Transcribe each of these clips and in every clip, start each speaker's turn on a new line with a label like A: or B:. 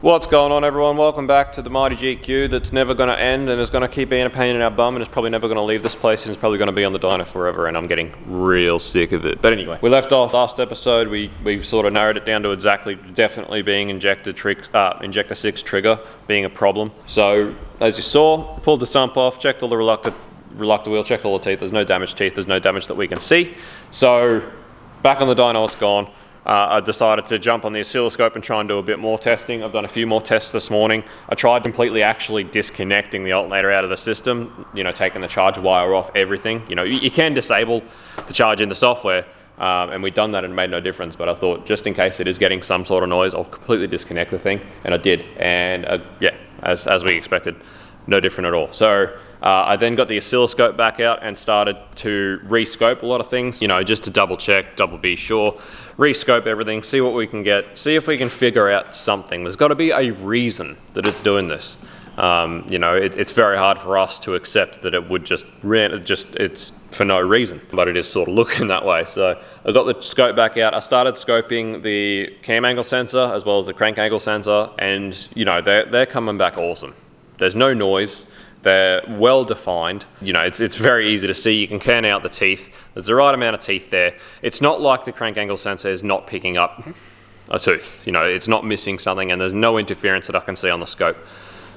A: What's going on, everyone? Welcome back to the mighty GQ that's never going to end and is going to keep being a pain in our bum and is probably never going to leave this place and is probably going to be on the Dyno forever, and I'm getting real sick of it. But anyway, we left off last episode. We sort of narrowed it down to exactly, definitely being injector 6 trigger being a problem. So as you saw, pulled the sump off, checked all the reluctant wheel, checked all the teeth. There's no damaged teeth. There's no damage that we can see. So back on the Dyno, it's gone. I decided to jump on the oscilloscope and try and do a bit more testing. I've done a few more tests this morning. I tried completely actually disconnecting the alternator out of the system, taking the charge wire off, everything. You can disable the charge in the software, and we've done that and it made no difference, but I thought just in case it is getting some sort of noise, I'll completely disconnect the thing, and I did, and yeah, as we expected, no different at all. So I then got the oscilloscope back out and started to re-scope a lot of things, just to double check, double be sure, re-scope everything, see what we can get, see if we can figure out something. There's got to be a reason that it's doing this. It's very hard for us to accept that it would it's for no reason, but it is sort of looking that way. So I got the scope back out. I started scoping the cam angle sensor as well as the crank angle sensor, and they're coming back awesome. There's no noise. They're well defined. It's very easy to see. You can can out the teeth. There's the right amount of teeth there. It's not like the crank angle sensor is not picking up a tooth. It's not missing something, and there's no interference that I can see on the scope.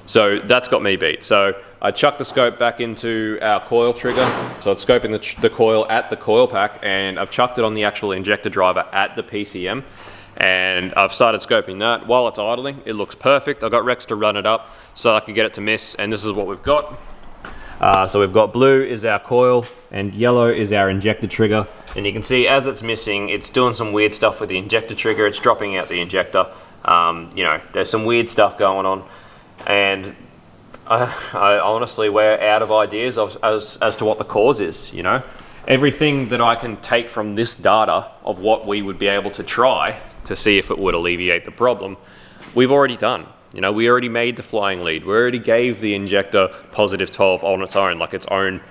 A: So that's got me beat. So I chucked the scope back into our coil trigger. So it's scoping the coil at the coil pack, and I've chucked it on the actual injector driver at the PCM. And I've started scoping that. While it's idling, it looks perfect. I got Rex to run it up so I could get it to miss, and this is what we've got. So we've got blue is our coil and yellow is our injector trigger, and you can see as it's missing, it's doing some weird stuff with the injector trigger. It's dropping out the injector. There's some weird stuff going on, and I honestly, we're out of ideas as to what the cause is. Everything that I can take from this data of what we would be able to try to see if it would alleviate the problem, we've already done. We already made the flying lead. We already gave the injector positive 12 on its own, like its own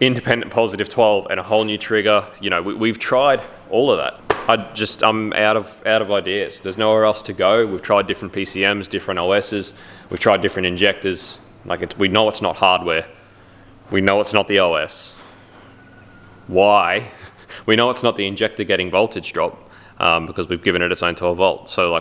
A: independent positive 12 and a whole new trigger. We've tried all of that. I'm out of ideas. There's nowhere else to go. We've tried different PCMs, different OSs. We've tried different injectors. We know it's not hardware. We know it's not the OS. Why? We know it's not the injector getting voltage drop because we've given it its own 12 volt. So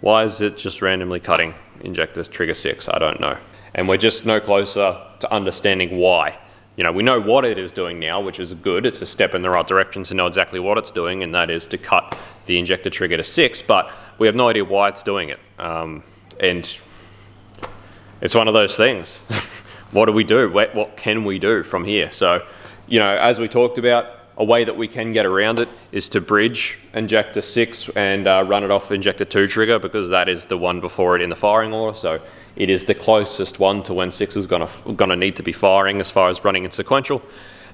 A: why is it just randomly cutting injector trigger 6? I don't know. And we're just no closer to understanding why. We know what it is doing now, which is good. It's a step in the right direction to know exactly what it's doing, and that is to cut the injector trigger to 6, but we have no idea why it's doing it. And it's one of those things. What do we do? What can we do from here? So, as we talked about, a way that we can get around it is to bridge injector 6 and run it off injector 2 trigger, because that is the one before it in the firing order. So it is the closest one to when 6 is gonna need to be firing as far as running in sequential.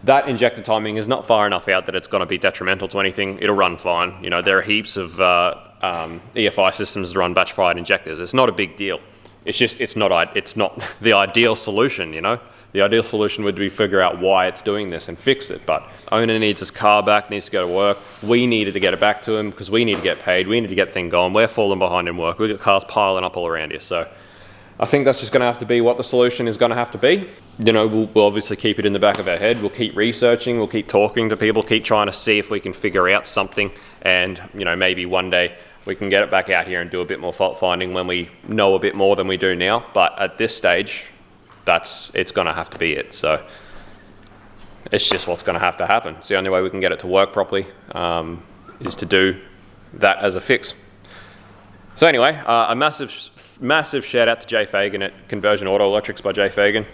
A: That injector timing is not far enough out that it's gonna be detrimental to anything. It'll run fine. There are heaps of EFI systems that run batch fired injectors. It's not a big deal. It's just, it's not the ideal solution, The ideal solution would be figure out why it's doing this and fix it, but owner needs his car back, needs to go to work. We needed to get it back to him because we need to get paid. We need to get the thing going. We're falling behind in work. We've got cars piling up all around here. So I think that's just going to have to be what the solution is going to have to be. We'll obviously keep it in the back of our head. We'll keep researching. We'll keep talking to people, keep trying to see if we can figure out something. And, maybe one day we can get it back out here and do a bit more fault finding when we know a bit more than we do now. But at this stage, it's going to have to be it. So it's just what's going to have to happen. It's the only way we can get it to work properly, is to do that as a fix. So anyway, a massive shout out to Jay Fagan at Conversion Auto Electrics by Jay Fagan.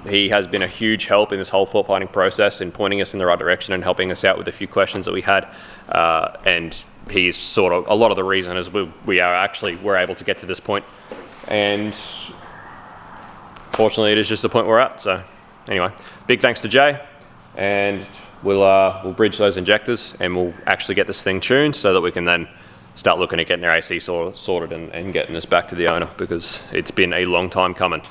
A: He has been a huge help in this whole fault finding process in pointing us in the right direction and helping us out with a few questions that we had. And he's sort of a lot of the reason is we're able to get to this point. And fortunately, it is just the point we're at. So anyway, big thanks to Jay, and we'll bridge those injectors and we'll actually get this thing tuned so that we can then start looking at getting their AC sorted and getting this back to the owner, because it's been a long time coming.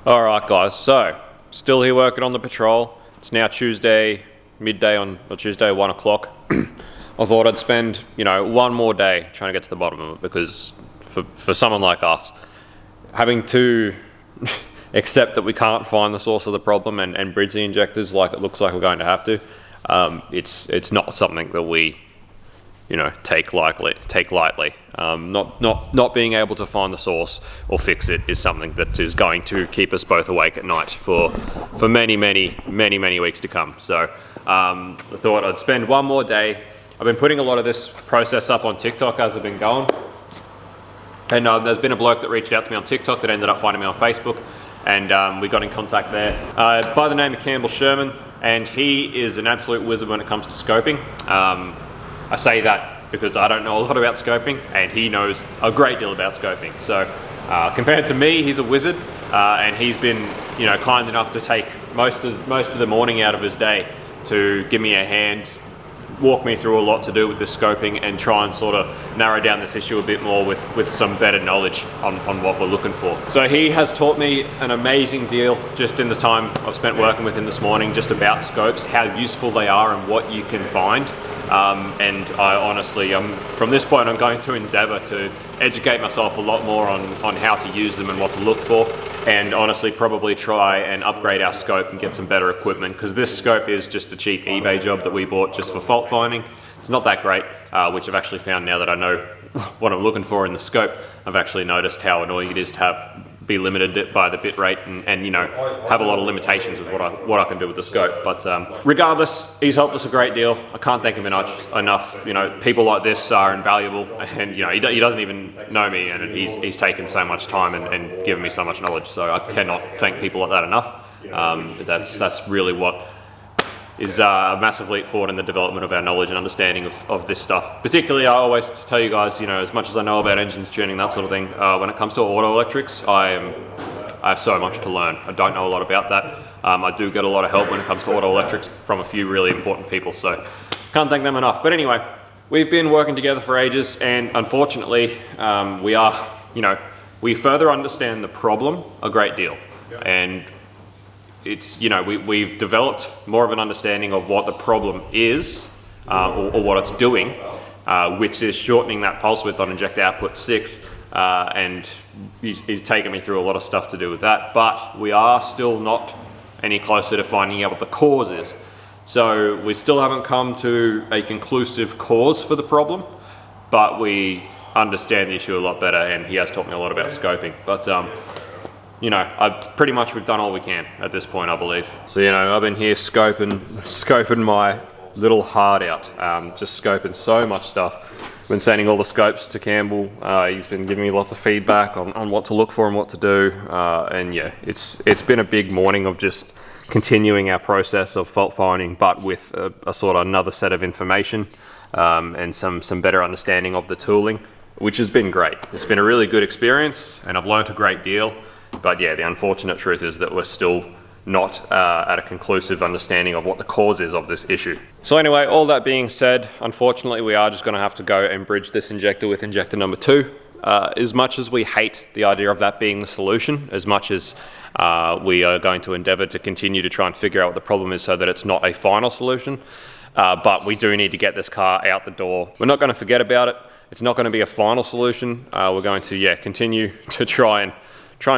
A: All right, guys, so still here working on the patrol. It's now Tuesday midday Tuesday 1 o'clock. I thought I'd spend one more day trying to get to the bottom of it, because for someone like us, having to accept that we can't find the source of the problem and bridge the injectors like it looks like we're going to have to, it's not something that we, you know, take lightly. Not being able to find the source or fix it is something that is going to keep us both awake at night for many weeks to come. So I thought I'd spend one more day. I've been putting a lot of this process up on TikTok as I've been going, and there's been a bloke that reached out to me on TikTok that ended up finding me on Facebook, and we got in contact there by the name of Campbell Sherman, and he is an absolute wizard when it comes to scoping. I say that because I don't know a lot about scoping, and he knows a great deal about scoping. So compared to me, he's a wizard, and he's been, you know, kind enough to take most of the morning out of his day to give me a hand, walk me through a lot to do with this scoping, and try and sort of narrow down this issue a bit more with some better knowledge on what we're looking for. So he has taught me an amazing deal just in the time I've spent working with him this morning, just about scopes, how useful they are and what you can find. And I honestly, from this point, I'm going to endeavour to educate myself a lot more on how to use them and what to look for, and honestly probably try and upgrade our scope and get some better equipment, because this scope is just a cheap eBay job that we bought just for fault finding. It's not that great, which I've actually found now that I know what I'm looking for in the scope. I've actually noticed how annoying it is to be limited by the bit rate and you know, have a lot of limitations with what I can do with the scope. But regardless, he's helped us a great deal. I can't thank him enough. You know, people like this are invaluable, and you know, he doesn't even know me, and he's taken so much time and given me so much knowledge. So I cannot thank people like that enough. That's really what is a massive leap forward in the development of our knowledge and understanding of this stuff. Particularly, I always tell you guys, you know, as much as I know about engines, tuning, that sort of thing, when it comes to auto electrics, I have so much to learn. I don't know a lot about that. I do get a lot of help when it comes to auto electrics from a few really important people, so can't thank them enough. But anyway, we've been working together for ages, and unfortunately, we further understand the problem a great deal. And it's, you know, we've developed more of an understanding of what the problem is, or what it's doing, which is shortening that pulse width on injector output 6, and he's taken me through a lot of stuff to do with that, but we are still not any closer to finding out what the cause is. So we still haven't come to a conclusive cause for the problem, but we understand the issue a lot better, and he has taught me a lot about scoping. But you know, pretty much we've done all we can at this point, I believe. So, you know, I've been here scoping my little heart out, just scoping so much stuff. Been sending all the scopes to Campbell. He's been giving me lots of feedback on what to look for and what to do. And yeah, it's been a big morning of just continuing our process of fault finding, but with a sort of another set of information, and some better understanding of the tooling, which has been great. It's been a really good experience, and I've learned a great deal. But yeah, the unfortunate truth is that we're still not at a conclusive understanding of what the cause is of this issue. So anyway, all that being said, unfortunately we are just going to have to go and bridge this injector with injector number 2. As much as we hate the idea of that being the solution, as much as we are going to endeavour to continue to try and figure out what the problem is so that it's not a final solution, but we do need to get this car out the door. We're not going to forget about it. It's not going to be a final solution. We're going to continue to try and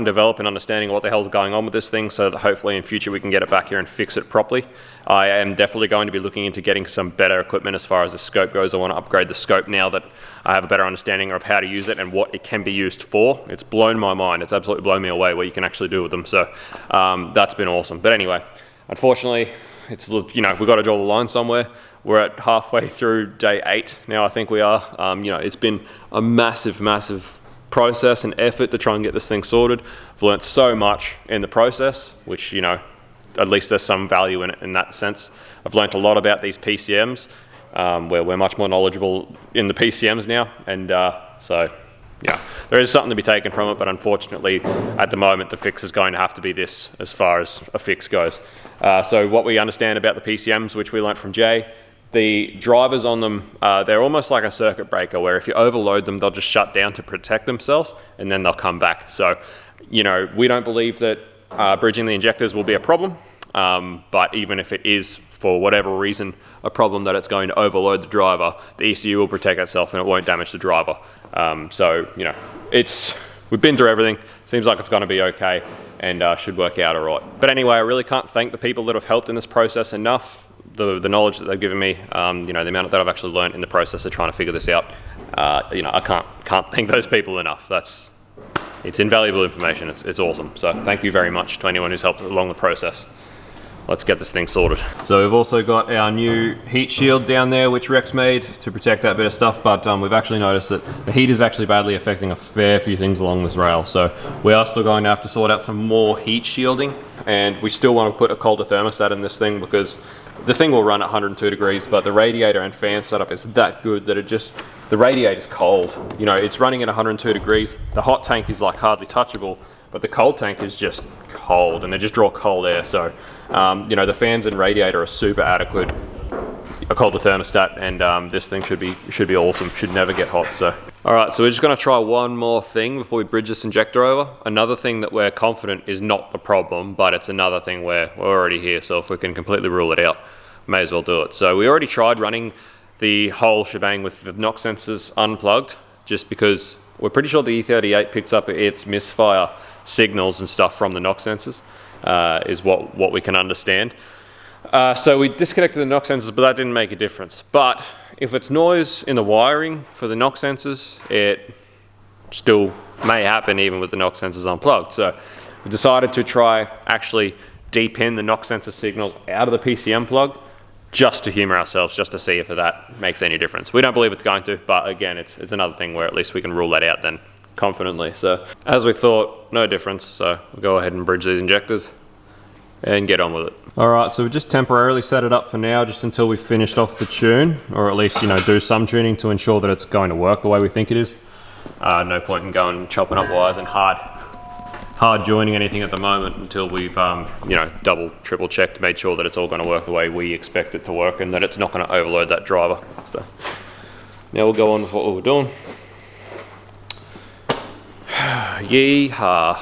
A: develop an understanding of what the hell's going on with this thing, so that hopefully in future we can get it back here and fix it properly. I am definitely going to be looking into getting some better equipment as far as the scope goes. I want to upgrade the scope now that I have a better understanding of how to use it and what it can be used for. It's blown my mind. It's absolutely blown me away what you can actually do with them. So that's been awesome. But anyway, unfortunately, it's, you know, we've got to draw the line somewhere. We're at halfway through day 8 now, I think we are. You know, it's been a massive process and effort to try and get this thing sorted. I've learnt so much in the process, which, you know, at least there's some value in it in that sense. I've learnt a lot about these PCMs, where we're much more knowledgeable in the PCMs now, and so yeah, there is something to be taken from it, but unfortunately at the moment the fix is going to have to be this as far as a fix goes. So what we understand about the PCMs, which we learnt from Jay, the drivers on them, they're almost like a circuit breaker, where if you overload them, they'll just shut down to protect themselves, and then they'll come back. So, you know, we don't believe that bridging the injectors will be a problem, but even if it is for whatever reason, a problem that it's going to overload the driver, the ECU will protect itself and it won't damage the driver. So, you know, we've been through everything. Seems like it's going to be okay and should work out all right. But anyway, I really can't thank the people that have helped in this process enough. The knowledge that they've given me, you know, the amount that I've actually learned in the process of trying to figure this out. You know, I can't thank those people enough. It's invaluable information. It's awesome. So thank you very much to anyone who's helped along the process. Let's get this thing sorted. So we've also got our new heat shield down there, which Rex made to protect that bit of stuff, but we've actually noticed that the heat is actually badly affecting a fair few things along this rail. So we are still going to have to sort out some more heat shielding, and we still want to put a colder thermostat in this thing because the thing will run at 102 degrees, but the radiator and fan setup is that good that the radiator is cold. You know, it's running at 102 degrees. The hot tank is like hardly touchable, but the cold tank is just cold, and they just draw cold air. So, you know, the fans and radiator are super adequate. A colder thermostat, and this thing should be awesome. Should never get hot. So, all right. So we're just going to try one more thing before we bridge this injector over. Another thing that we're confident is not the problem, but it's another thing where we're already here. So if we can completely rule it out, may as well do it. So we already tried running the whole shebang with the knock sensors unplugged, just because we're pretty sure the E38 picks up its misfire signals and stuff from the knock sensors, is what we can understand. So we disconnected the knock sensors, but that didn't make a difference. But if it's noise in the wiring for the knock sensors, it still may happen even with the knock sensors unplugged. So we decided to try actually de-pin the knock sensor signals out of the PCM plug, just to humor ourselves, just to see if that makes any difference. We don't believe it's going to, but again, it's another thing where at least we can rule that out then confidently. So as we thought, no difference. So we'll go ahead and bridge these injectors and get on with it. All right, so we just temporarily set it up for now, just until we've finished off the tune, or at least, you know, do some tuning to ensure that it's going to work the way we think it is. No point in going and chopping up wires and hard joining anything at the moment until we've you know, double, triple checked, made sure that it's all going to work the way we expect it to work and that it's not going to overload that driver. So now we'll go on with what we were doing. Yeehaw.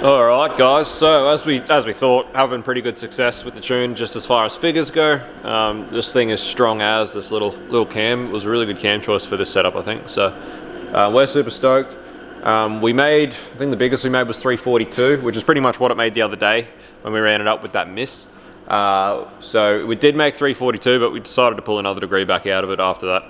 A: Alright guys, so as we thought, having pretty good success with the tune just as far as figures go. This thing is strong as this little cam. It was a really good cam choice for this setup, I think. So we're super stoked. We made, I think the biggest we made was 342, which is pretty much what it made the other day when we ran it up with that miss. So we did make 342, but we decided to pull another degree back out of it after that.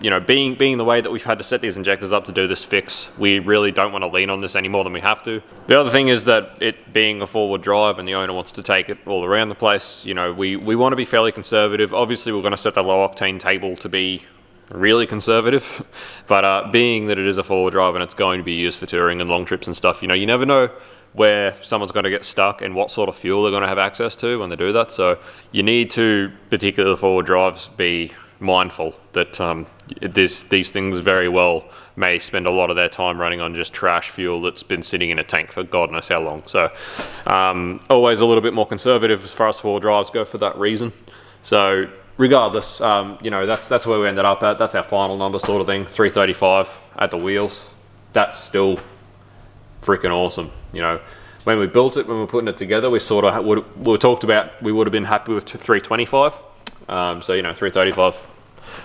A: You know, being the way that we've had to set these injectors up to do this fix, we really don't want to lean on this any more than we have to. The other thing is that it being a forward drive and the owner wants to take it all around the place, you know, we want to be fairly conservative. Obviously we're going to set the low octane table to be really conservative, but being that it is a forward drive and it's going to be used for touring and long trips and stuff, you know, you never know where someone's going to get stuck and what sort of fuel they're going to have access to when they do that. So you need to, particularly the forward drives, be mindful that these things very well may spend a lot of their time running on just trash fuel that's been sitting in a tank for God knows how long. So always a little bit more conservative as far as four-wheel drives go for that reason. So regardless, you know, that's where we ended up at. That's our final number sort of thing, 335 at the wheels. That's still freaking awesome. You know, when we built it, when we were putting it together, we sort of we talked about we would have been happy with 325. So, you know, 335,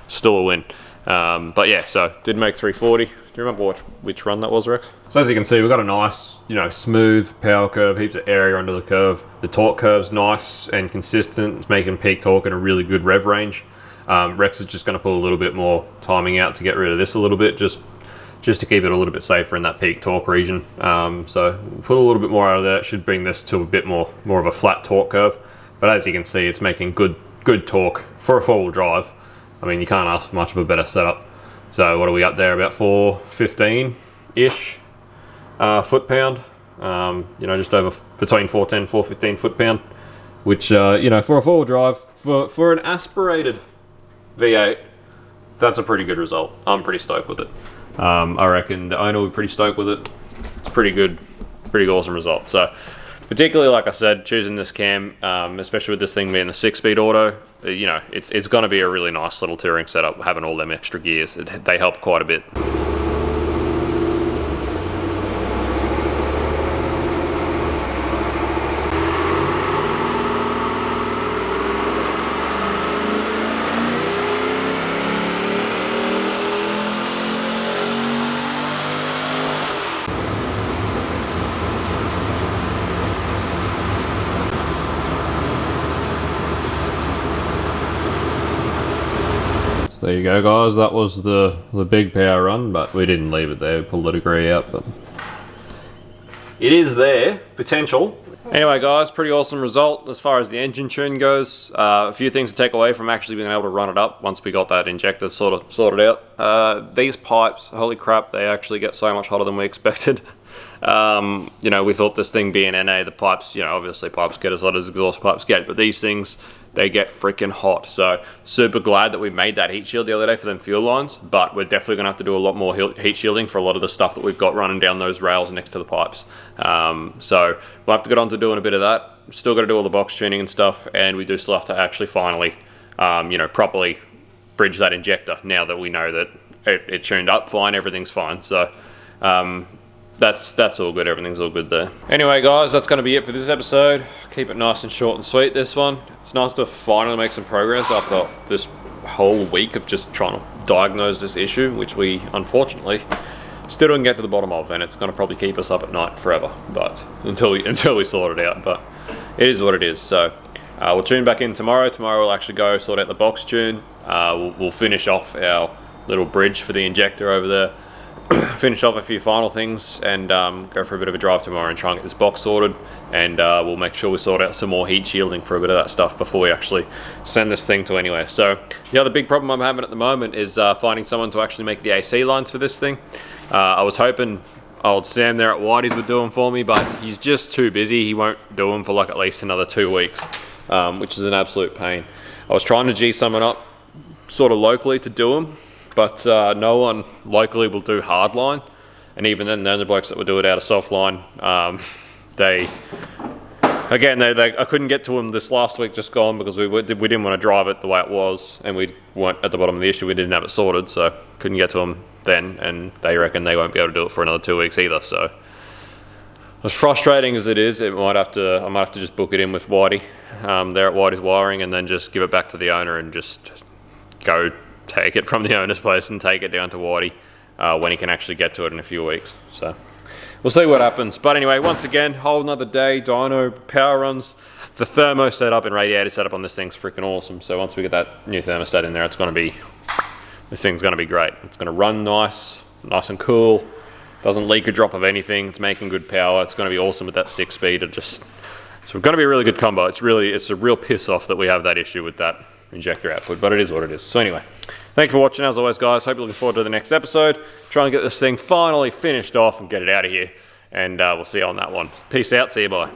A: still a win. But yeah, so did make 340. Do you remember which run that was, Rex? So as you can see, we've got a nice, you know, smooth power curve, heaps of area under the curve. The torque curve's nice and consistent. It's making peak torque in a really good rev range. Rex is just going to put a little bit more timing out to get rid of this a little bit, just to keep it a little bit safer in that peak torque region. So put a little bit more out of there. It should bring this to a bit more of a flat torque curve. But as you can see, it's making good torque for a four-wheel drive. I mean, you can't ask for much of a better setup. So what are we up there, about 415-ish foot-pound. You know, just over between 410 415 foot-pound, which, you know, for a four-wheel drive, for an aspirated V8, that's a pretty good result. I'm pretty stoked with it. I reckon the owner will be pretty stoked with it. It's pretty good, pretty awesome result. So particularly, like I said, choosing this cam, especially with this thing being the 6-speed auto, you know, it's going to be a really nice little touring setup, having all them extra gears. They help quite a bit. There you go, guys. That was the big power run, but we didn't leave it there. We pulled the degree out, but it is there, potential. Anyway, guys, pretty awesome result as far as the engine tune goes. A few things to take away from actually being able to run it up once we got that injector sorted out. These pipes, holy crap, they actually get so much hotter than we expected. You know, we thought this thing being NA, the pipes, you know, obviously pipes get as hot as exhaust pipes get, but these things, they get freaking hot. So super glad that we made that heat shield the other day for them fuel lines, but we're definitely gonna have to do a lot more heat shielding for a lot of the stuff that we've got running down those rails next to the pipes. So we'll have to get on to doing a bit of that. Still got to do all the box tuning and stuff, and we do still have to actually finally, you know, properly bridge that injector now that we know that it tuned up fine, everything's fine. So that's all good, everything's all good there. Anyway, guys, that's going to be it for this episode. Keep it nice and short and sweet, this one. It's nice to finally make some progress after this whole week of just trying to diagnose this issue, which we unfortunately still didn't get to the bottom of, and it's going to probably keep us up at night forever, but until we sort it out. But it is what it is. So we'll tune back in tomorrow. Tomorrow we'll actually go sort out the box tune. We'll finish off our little bridge for the injector over there, finish off a few final things, and go for a bit of a drive tomorrow and try and get this box sorted, and we'll make sure we sort out some more heat shielding for a bit of that stuff before we actually send this thing to anywhere. So the other big problem I'm having at the moment is finding someone to actually make the AC lines for this thing. I was hoping old Sam there at Whitey's would do them for me, but he's just too busy. He won't do them for like at least another 2 weeks, which is an absolute pain. I was trying to G someone up sort of locally to do them, but no one locally will do hard line, and even then the blokes that would do it out of soft line, I couldn't get to them this last week just gone because we didn't want to drive it the way it was, and we weren't at the bottom of the issue. We didn't have it sorted, so couldn't get to them then, and they reckon they won't be able to do it for another 2 weeks either. So as frustrating as it is, I might have to just book it in with Whitey there at Whitey's Wiring, and then just give it back to the owner and just go take it from the owner's place and take it down to Whitey when he can actually get to it in a few weeks. So we'll see what happens. But anyway, once again, whole another day, dyno, power runs. The thermo setup and radiator setup on this thing's freaking awesome. So once we get that new thermostat in there, this thing's gonna be great. It's gonna run nice and cool. Doesn't leak a drop of anything. It's making good power. It's gonna be awesome with that 6-speed. It's gonna be a really good combo. It's a real piss off that we have that issue with that injector output, but it is what it is. So anyway, thank you for watching as always, guys. Hope you're looking forward to the next episode. Try and get this thing finally finished off and get it out of here, and we'll see you on that one. Peace out, see you, bye.